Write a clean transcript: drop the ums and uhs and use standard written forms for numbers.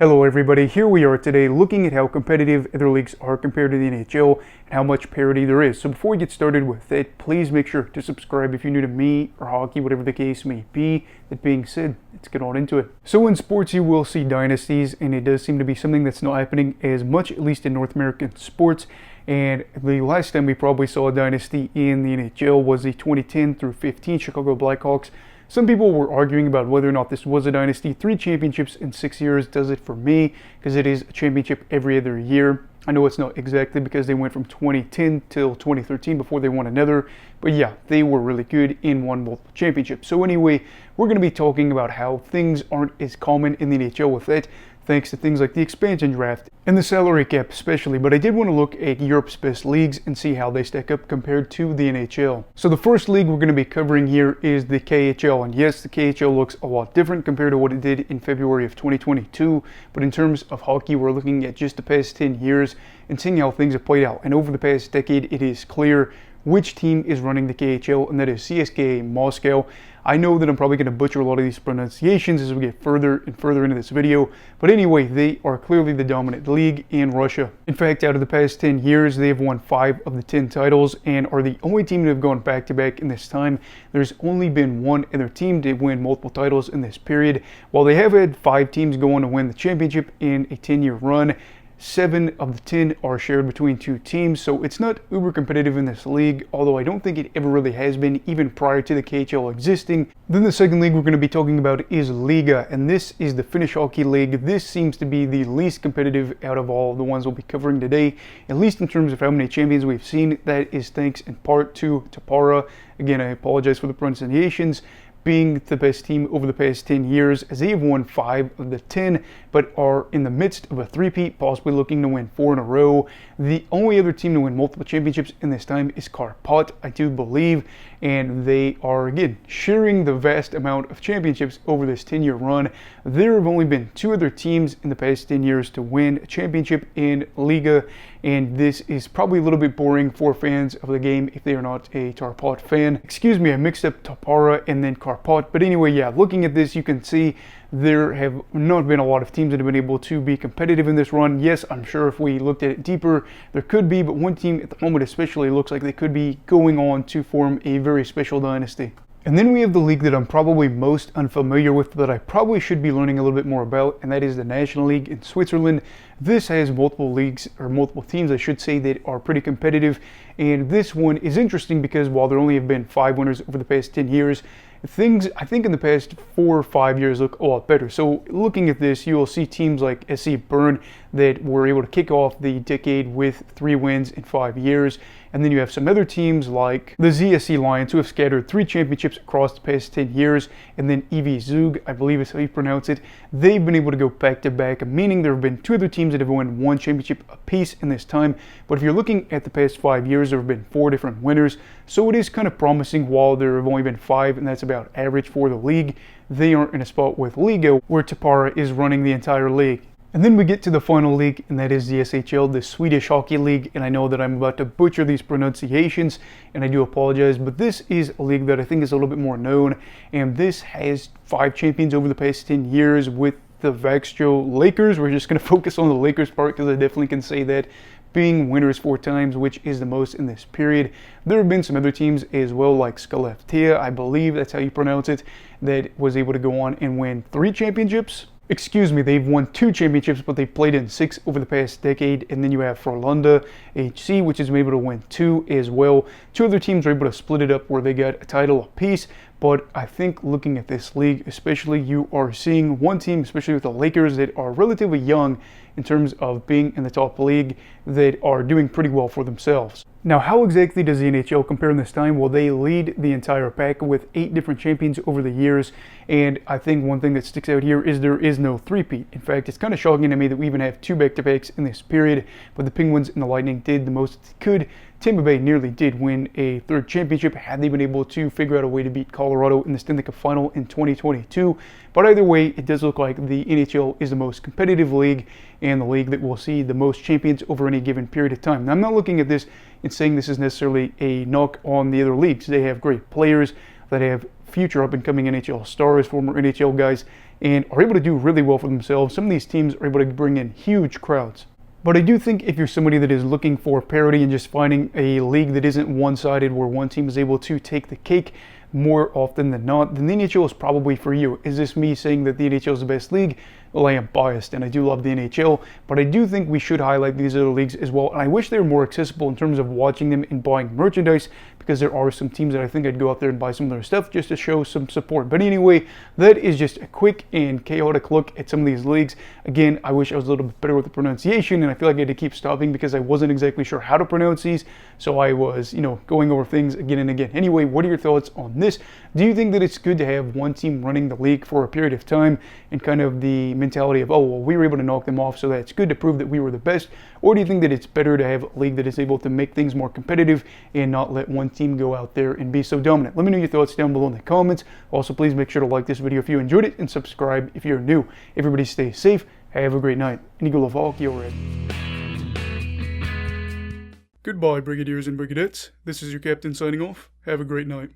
Hello everybody, here we are today looking at how competitive other leagues are compared to the NHL and how much parity there is. So before we get started with it, please make sure to subscribe if you're new to me or hockey, whatever the case may be. That being said, let's get on into it. So in sports you will see dynasties, and it does seem to be something that's not happening as much, at least in North American sports. And the last time we probably saw a dynasty in the NHL was the 2010 through 15 Chicago Blackhawks. Some people were arguing about whether or not this was a dynasty. 3 championships in 6 years does it for me, because it is a championship every other year. I know it's not exactly because they went from 2010 till 2013 before they won another, but yeah, they were really good and won multiple championships. So anyway, we're going to be talking about how things aren't as common in the NHL with it, thanks to things like the expansion draft and the salary cap especially. But I did want to look at Europe's best leagues and see how they stack up compared to the NHL. So the first league we're going to be covering here is the KHL, and yes, the KHL looks a lot different compared to what it did in February of 2022, but in terms of hockey, we're looking at just the past 10 years and seeing how things have played out. And over the past decade, it is clear which team is running the KHL, and that is CSKA Moscow. I know that I'm probably going to butcher a lot of these pronunciations as we get further and further into this video, but anyway, they are clearly the dominant league in Russia. In fact, out of the past 10 years, they have won 5 of the 10 titles and are the only team to have gone back-to-back in this time. There's only been one other team to win multiple titles in this period. While they have had 5 teams go on to win the championship in a 10-year run, 7 of the 10 are shared between 2 teams, so it's not uber competitive in this league, although I don't think it ever really has been, even prior to the KHL existing. Then the second league we're going to be talking about is Liiga, and this is the Finnish hockey league. This seems to be the least competitive out of all the ones we'll be covering today, at least in terms of how many champions we've seen. That is thanks in part to Tappara. Again, I apologize for the pronunciations. Being the best team over the past 10 years, as they have won 5 of the 10, but are in the midst of a three-peat, possibly looking to win 4 in a row. The only other team to win multiple championships in this time is Karpat, I do believe, and they are, again, sharing the vast amount of championships over this 10-year run. There have only been 2 other teams in the past 10 years to win a championship in Liiga, and this is probably a little bit boring for fans of the game if they are not a Karpat fan. Excuse me, I mixed up Tappara and then Karpat, but anyway, yeah, looking at this, you can see there have not been a lot of teams that have been able to be competitive in this run. Yes, I'm sure if we looked at it deeper, there could be, but one team at the moment especially looks like they could be going on to form a very special dynasty. And then we have the league that I'm probably most unfamiliar with, that I probably should be learning a little bit more about, and that is the National League in Switzerland. This has multiple leagues, or multiple teams I should say, that are pretty competitive, and this one is interesting because while there only have been 5 winners over the past 10 years, things I think in the past 4 or 5 years look a lot better. So looking at this, you will see teams like SC Bern that were able to kick off the decade with 3 wins in 5 years. And then you have some other teams like the ZSC Lions, who have scattered 3 championships across the past 10 years. And then EV Zug, I believe is how you pronounce it, they've been able to go back-to-back, meaning there have been 2 other teams that have won 1 championship apiece in this time. But if you're looking at the past 5 years, there have been 4 different winners. So it is kind of promising. While there have only been 5, and that's about average for the league, they aren't in a spot with Liiga, where Tappara is running the entire league. And then we get to the final league, and that is the SHL, the Swedish Hockey League. And I know that I'm about to butcher these pronunciations, and I do apologize, but this is a league that I think is a little bit more known. And this has 5 champions over the past 10 years with the Vaxjo Lakers. We're just going to focus on the Lakers part because I definitely can say that, being winners 4 times, which is the most in this period. There have been some other teams as well, like Skellefteå, I believe that's how you pronounce it, that was able to go on and win 3 championships. Excuse me, they've won 2 championships, but they've played in 6 over the past decade. And then you have Frölunda HC, which is able to win 2 as well. 2 other teams are able to split it up where they got a title apiece. But I think looking at this league, especially, you are seeing one team, especially with the Lakers, that are relatively young in terms of being in the top league, that are doing pretty well for themselves. Now, how exactly does the NHL compare in this time? Well, they lead the entire pack with 8 different champions over the years, and I think one thing that sticks out here is there is no three-peat. In fact, it's kind of shocking to me that we even have 2 back-to-backs in this period, but the Penguins and the Lightning did the most they could. Tampa Bay nearly did win a 3rd championship had they been able to figure out a way to beat Colorado in the Stanley Cup Final in 2022. But either way, it does look like the NHL is the most competitive league and the league that will see the most champions over any given period of time. Now, I'm not looking at this and saying this is necessarily a knock on the other leagues. They have great players that have future up-and-coming NHL stars, former NHL guys and are able to do really well for themselves. Some of these teams are able to bring in huge crowds. But I do think if you're somebody that is looking for parity and just finding a league that isn't one-sided where one team is able to take the cake more often than not, then the NHL is probably for you. Is this me saying that the NHL is the best league? Well, I am biased and I do love the NHL, but I do think we should highlight these other leagues as well. And I wish they were more accessible in terms of watching them and buying merchandise, because there are some teams that I think I'd go out there and buy some of their stuff just to show some support. But anyway, that is just a quick and chaotic look at some of these leagues. Again, I wish I was a little bit better with the pronunciation, and I feel like I had to keep stopping because I wasn't exactly sure how to pronounce these. So I was, going over things again and again. Anyway, what are your thoughts on this? Do you think that it's good to have one team running the league for a period of time and kind of the mentality of, oh, well, we were able to knock them off, so that's good to prove that we were the best? Or do you think that it's better to have a league that is able to make things more competitive and not let one team go out there and be so dominant? Let me know your thoughts down below in the comments. Also, please make sure to like this video if you enjoyed it and subscribe if you're new. Everybody stay safe. Have a great night. And Eagle of Hockey already. Goodbye, Brigadiers and Brigadettes. This is your captain signing off. Have a great night.